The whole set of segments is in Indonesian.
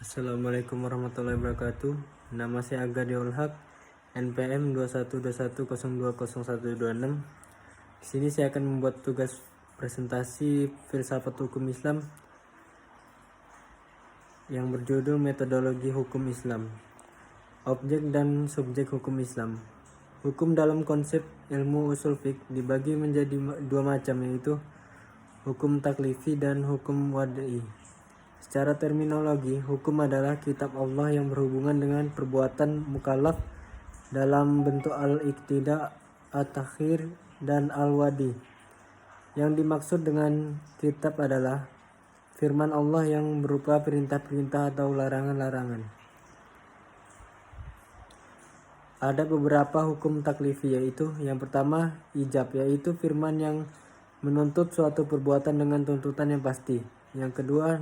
Assalamualaikum warahmatullahi wabarakatuh. Nama saya Aga Deol Haq, NPM 2121020126. Di sini saya akan membuat tugas presentasi filsafat hukum Islam yang berjudul Metodologi Hukum Islam. Objek dan subjek hukum Islam. Hukum dalam konsep ilmu usul fiqh dibagi menjadi dua macam, yaitu hukum taklifi dan hukum wad'i. Secara terminologi, hukum adalah kitab Allah yang berhubungan dengan perbuatan mukallaf dalam bentuk al-iqtida, at-takhir, dan al-wadi. Yang dimaksud dengan kitab adalah firman Allah yang berupa perintah-perintah atau larangan-larangan. Ada beberapa hukum taklifi, yaitu yang pertama ijab, yaitu firman yang menuntut suatu perbuatan dengan tuntutan yang pasti. Yang kedua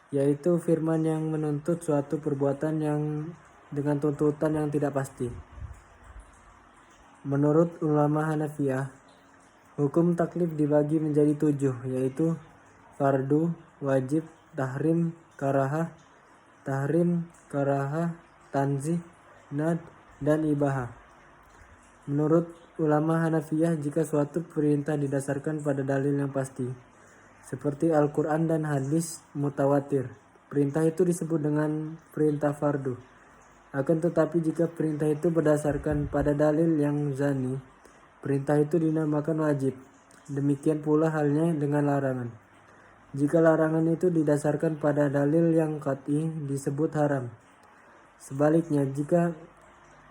yaitu firman yang menuntut suatu perbuatan yang dengan tuntutan yang tidak pasti. Menurut ulama Hanafiyah, hukum taklif dibagi menjadi 7, yaitu fardu, wajib, tahrim, karahah, tanzih, nad, dan ibahah. Menurut ulama Hanafiyah, jika suatu perintah didasarkan pada dalil yang pasti, seperti Al-Quran dan hadis mutawatir, perintah itu disebut dengan perintah fardu. Akan tetapi jika perintah itu berdasarkan pada dalil yang zani, perintah itu dinamakan wajib. Demikian pula halnya dengan larangan. Jika larangan itu didasarkan pada dalil yang qat'i, disebut haram. Sebaliknya, jika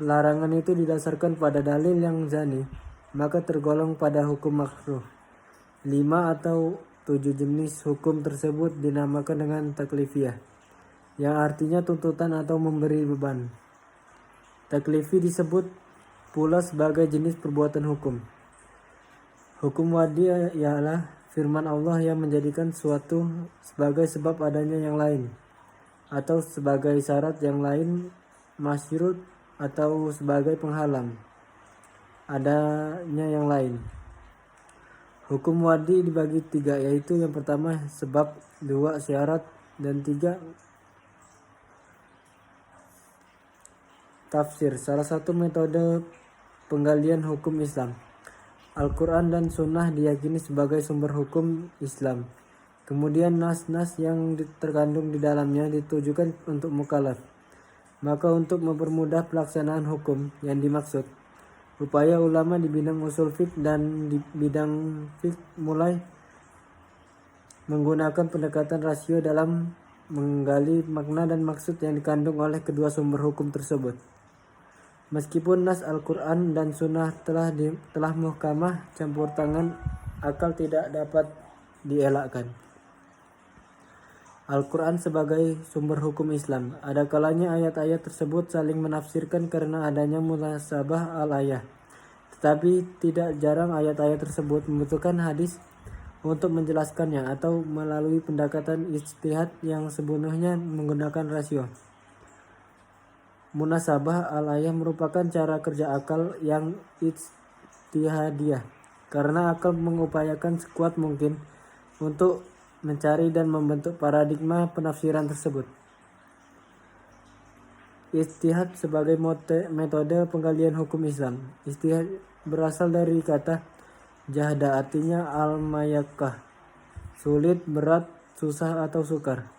larangan itu didasarkan pada dalil yang zani, maka tergolong pada hukum makruh. 5 atau 7 jenis hukum tersebut dinamakan dengan taklifiyah, yang artinya tuntutan atau memberi beban. Taklifi disebut pula sebagai jenis perbuatan hukum. Hukum wadi ialah firman Allah yang menjadikan suatu sebagai sebab adanya yang lain, atau sebagai syarat yang lain, masyrut, atau sebagai penghalang adanya yang lain. Hukum wadi dibagi 3, yaitu yang pertama sebab, 2 syarat, dan 3 tafsir. Salah satu metode penggalian hukum Islam. Al-Quran dan Sunnah diyakini sebagai sumber hukum Islam. Kemudian nas-nas yang terkandung di dalamnya ditujukan untuk mukallaf. Maka untuk mempermudah pelaksanaan hukum yang dimaksud, upaya ulama di bidang usul fiqh dan di bidang fiqh mulai menggunakan pendekatan rasio dalam menggali makna dan maksud yang dikandung oleh kedua sumber hukum tersebut. Meskipun nas Al-Quran dan Sunnah telah muhkamah, campur tangan akal tidak dapat dielakkan. Al-Quran sebagai sumber hukum Islam. Ada kalanya ayat-ayat tersebut saling menafsirkan karena adanya munasabah al-ayah. Tetapi tidak jarang ayat-ayat tersebut membutuhkan hadis untuk menjelaskannya atau melalui pendekatan ijtihad yang sepenuhnya menggunakan rasio. Munasabah al-ayah merupakan cara kerja akal yang ijtihadiyah, karena akal mengupayakan sekuat mungkin untuk mencari dan membentuk paradigma penafsiran tersebut. Ijtihad sebagai metode penggalian hukum Islam. Ijtihad berasal dari kata jahda, artinya al-mayakkah, sulit, berat, susah, atau sukar.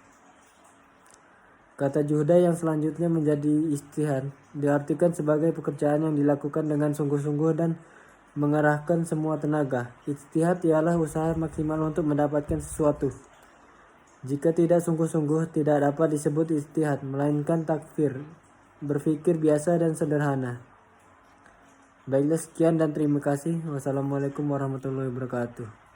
Kata juhda yang selanjutnya menjadi ijtihad diartikan sebagai pekerjaan yang dilakukan dengan sungguh-sungguh dan mengerahkan semua tenaga. Ijtihad ialah usaha maksimal untuk mendapatkan sesuatu. Jika tidak sungguh-sungguh, tidak dapat disebut ijtihad, melainkan takfir, berpikir biasa dan sederhana. Baiklah, sekian dan terima kasih. Wassalamualaikum warahmatullahi wabarakatuh.